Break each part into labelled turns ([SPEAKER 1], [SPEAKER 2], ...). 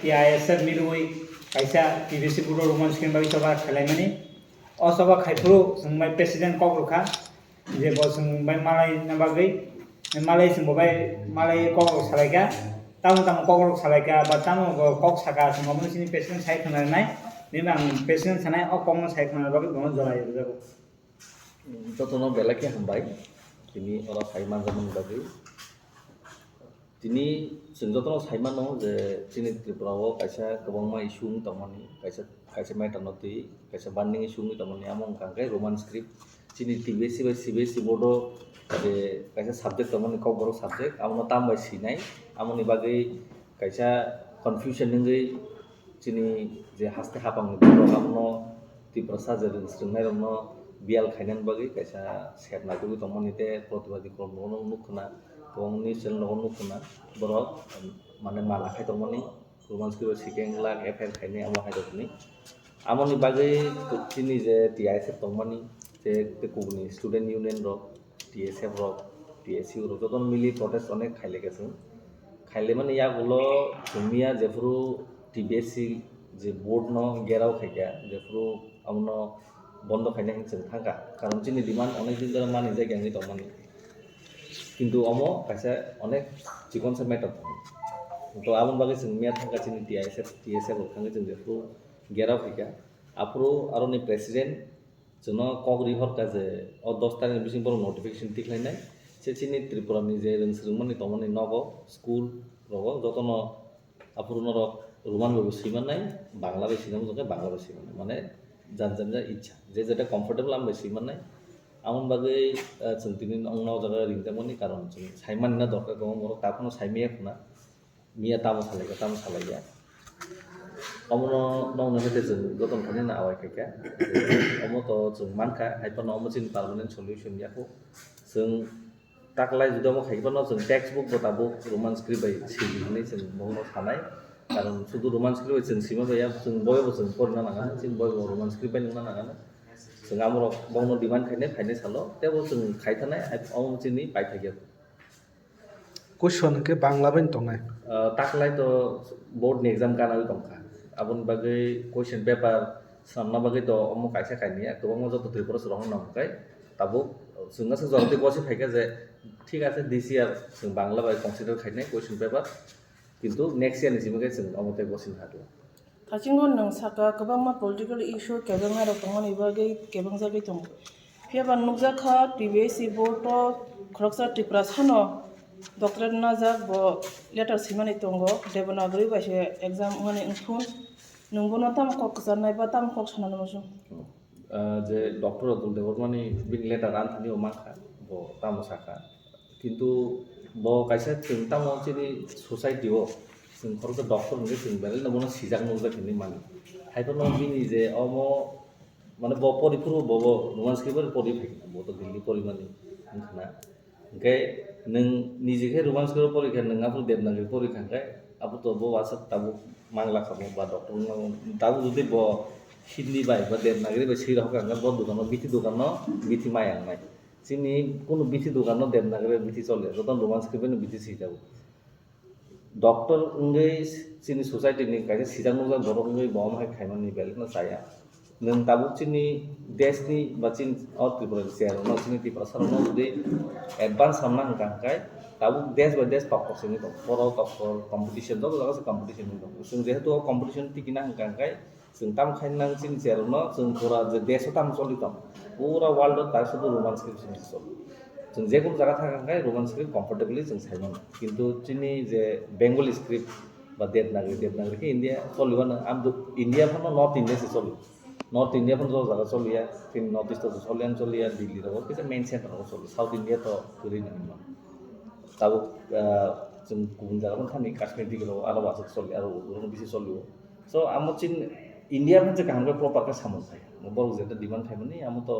[SPEAKER 1] TISF milui kaisa TBC buro roman screen bagi soba khalaimani o soba khaifuru sungbai president kokruka je bo sungbai malai na bagai malai sungbai malai kokruk salaika tamu kokruk salaika ba tamu kok saka sungbai sini president sai khana nai nima ang president sanai o kongno sai khana bagai bono jalai jago
[SPEAKER 2] jotono belake hambai tini ora saiman zaman bagai tini jotono saiman no je tini tripura o kaisa kobangma issue tongmani kaisa matter noti kaisa banding issue tongmani among kangkai roman script tini TBC by CBSE board je kaisa subject tongmani kok borok subject amno tam by sinai amoni bagai kaisa confusion ngai tini je haste hapang borok amno tripura sajer sringnai romno bial khainan bagi kaisa set nagugi tongmani te protibadi kolomno nukna tongni channel no nukna borok mane mala khai tongmani roman script sikeng lak FR khaine amo haidokni amoni bagai tini je TISF tongmani te kubni student union ro TSF ro TSU ro joton mili protest onek khaile gese khaile mane yagulo jumia jefru TBSC je board no gerao khaika jefru amno বন্ধ খাইনে হিংসে থাকা কারণ চিনি demand অনেক দিন ধরে মানি যায় গ্যাংনি তমানি কিন্তু অমো কাছে অনেক চিকনসা মেটার তো আমন বাগে जों মিয়া থাকা চিনি TSF ওখানে जों যেফু গেরাও ফিকা আপরো আরো নি প্রেসিডেন্ট जों কগরি হরকা যে অ 10 তারিখ বিসিং বড় নোটিফিকেশন টিকলাইনাই সে চিনি ত্রিপুরানি যে রংসরমানি তমানি নগ স্কুল রগ যতন আপরো নর রোমান বসিমান নাই বাংলা বেসিনাম জকে বাংলা বেসিমান মানে janjanja icha je jeta comfortable am besi manai amon bagai chungtini ongno jaga ringtamoni karon chung saiman na dorkar go moro takono saimiya khuna miya tamo salaiya omono nongno hete chung joton khane na awai kaika omo to chung manka haipa omo chin permanent solution yako chung taklai judomo khaipa no chung textbook botabuk roman script bai sili chung mongno thanai কারণ শুধু Roman script হয়েছেন সীমা ভাইয়া বয় বছর পড়ে না নাগান চিন বয় Roman script by না নাগান जों আমরো বংনো ডিমান্ড খাইনে সালো তেবো जों খাইথানাই অম চিনি পাই থাকি
[SPEAKER 3] कुशन के बांग्ला बेन तंगाय
[SPEAKER 2] ताकलाय तो बोर्ड नि एग्जाम काना दंखा आबन बागै क्वेश्चन पेपर सामना बागै तो अम कायसा खाइनिया गोबां मजा तो त्रिपुरा सरहन नमकाय ताबो जोंना से जरते बसि फाइका जे ठीक আছে दिस ইয়ার जों बांग्ला बाय कन्सिडार खाइने क्वेश्चन पेपर কিন্তু নেক্সট ইয়ার নিসিমকে जों अमते बसिन हागो
[SPEAKER 4] थाचिंगन नों साका गोबांमा पलिटिकल इशू केबंगा रखंगन इबागै केबं जागै दं फेबा नुकजाखा TBSC बोर्ड खरकसा त्रिपुरा सानो डक्टर नाजाक ब लेटार सिमानि दंगो देबनागरि बासे एग्जाम होने उनफुन नंगोना ताम कक जानाय बा ताम कक सानानो मसु
[SPEAKER 2] जे डक्टर अतुल देवरमानि बिन लेटार आन्थानि अमाखा ब ताम साखा किन्तु bo kaisa जों तामो चिनि सोसाइटी हो जों खरक डक्टर नगे जों बेले नबोनो सिजाक नजा खिनि मानि हाइपनो बिनि जे अमो माने ब परिफुरु ब रोमान स्क्रिप्ट परि फै ब तो दिल्ली परिमानि नखना ओंखाय नों निजेखे रोमान स्क्रिप्ट परिखा नोंआबो देबनागरि परिखांखाय आबो तो ब वासक ताबो मांगला खामो बा डक्टर ताबो जुदि ब हिन्दी बाय बा देबनागरि बा सिरा हकांगा ब दुकानो बिथि मायांनाय চিনি কোনো বিথি দোকানো দেবনাগরে বিথি চলে যতন রোমান স্ক্রিপ্ট বিথি সিজাও ডক্টর উঙ্গৈ চিনি সোসাইটি नि কাছে সিজানো যা বড় উঙ্গৈ বম হাই খাইমানি বেলনা সায়া नों ताबुक चिनि देशनि बा चिन अ त्रिपुरा सेर न चिनि त्रिपुरा सरन जुदि एडभान्स हमना हंकाय ताबुक देश बा देश टक्करसिनि दं बर टक्कर कम्पिटिशन दं जागासे कम्पिटिशन दं जों जेहेतु कम्पिटिशन टिकिना हंकाय जों ताम खाइनां चिनि सेरन जों पुरा जे देशो ताम चलितम पूरा वर्ल्ड तार शुद्ध रोमान स्क्रिप्ट चल जों जेकोनो जागा थांगाय रोमान स्क्रिप्ट कम्फर्टेबली जों साइमन किन्तु चिनि जे बेंगली स्क्रिप्ट बा देबनागरि के इंडिया चलिबानो आम इंडिया फनो नॉर्थ इंडिया से चलि नॉर्थ इंडिया फनो जागा चलिया फिन नॉर्थ ईस्ट तो चलिया दिल्ली रो के मेन सेंटर रो चलि साउथ इंडिया तो गुरि नङा ताबो जों गुबुन जागाफोर थानि काश्मीर दिगलो आरो वासो चलि आरो उरनो बिसि चलियो सो आमो चिन इंडिया फन जे कांगो प्रॉपर का सामन थाय बर जेता डिमांड थायमनि आमो तो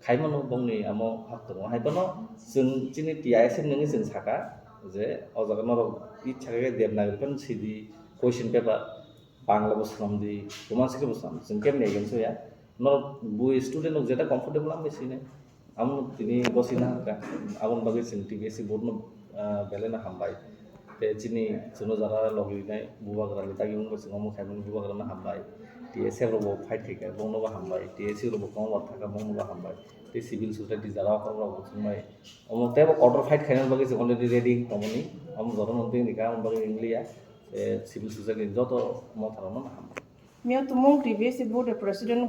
[SPEAKER 2] खाइमनो बंनि आमो हक दङ हायबनो जों चिनि TISF नङि जों साका जे अजागा नर इच्छागे देबनागरिफोर सिदि क्वेश्चन पेपर बांग्ला बसनामदि रोमान स्क्रिप्ट बसनाम जों केमने एगेन्स्ट होया नर बुइ स्टूडेंट जेता कंफर्टेबल आम बेसिने आमो तिनि बसिना आगन बागे जों TBSC बोर्ड न बेलेना हामबाय chini chino jara logi nai bubagra ni tagi mung singo mung khaimani bubagra na hambai TSC robo fight thika bong no ba hambai TSC robo kong war thaka bong no ba hambai te civil society jara kong robo sumai omo te order fight khaina bagi se already ready tomoni am joron onti ni ka am bagi inglia civil society joto mo tharano na hambai
[SPEAKER 4] Mia tumong TBC board president